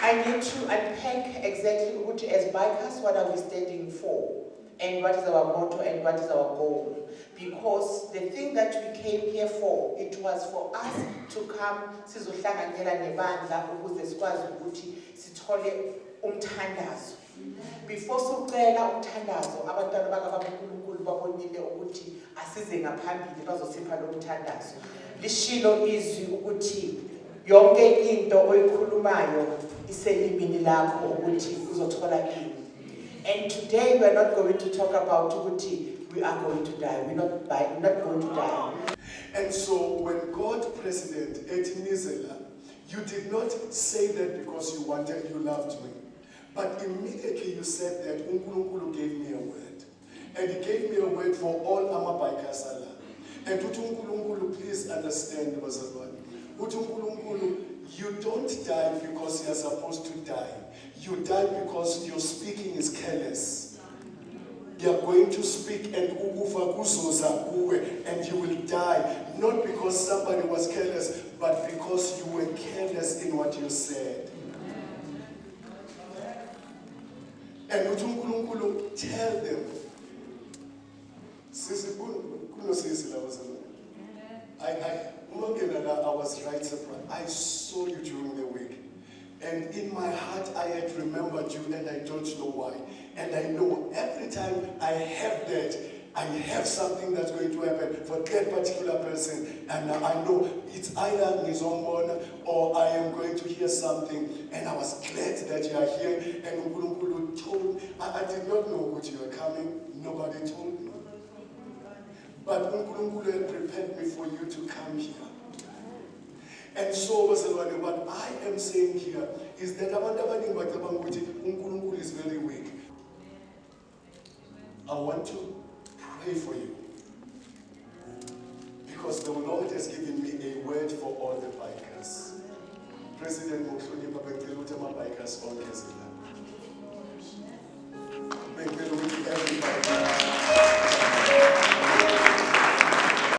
I need to unpack exactly what, as bikers, what are we standing for, and what is our motto, and what is our goal. Because the thing that we came here for, it was for us to come sizohlanganyela nebandla ukuze sikwazi ukuthi sithole umthandazo. Before sicela umthandazo, abantwana bakaNkulunkulu babonile ukuthi asize ngaphambili bazosipha lo mthandazo. Lishilo izwi ukuthi yonke into oyikhulumayo iselimini lakho ukuthi uzothola ini. And today we are not going to talk about ukuthi we are going to die. We're not going to die. And so when God President Etinizela, you did not say that because you loved me. But immediately you said that uNkulunkulu gave me a word. And he gave me a word for all Amabaikasala. And uNkulunkulu, please understand, uNkulunkulu, you don't die because you are supposed to die. You die because your speaking is careless. You are going to speak and you will die. Not because somebody was careless, but because you were careless in what you said. And uNkulunkulu, tell them. I was right surprised. I saw you during the week. And in my heart, I had remembered you, and I don't know why. And I know every time I have that, I have something that's going to happen for that particular person. And I know it's either Nizombona or I am going to hear something. And I was glad that you are here. And Unkulunkulu told, I did not know what you were coming. Nobody told me. But Unkulunkulu had prepared me for you to come here. And so, what I am saying here is that Unkulunkulu is very weak. I want to pray for you. Because the Lord has given me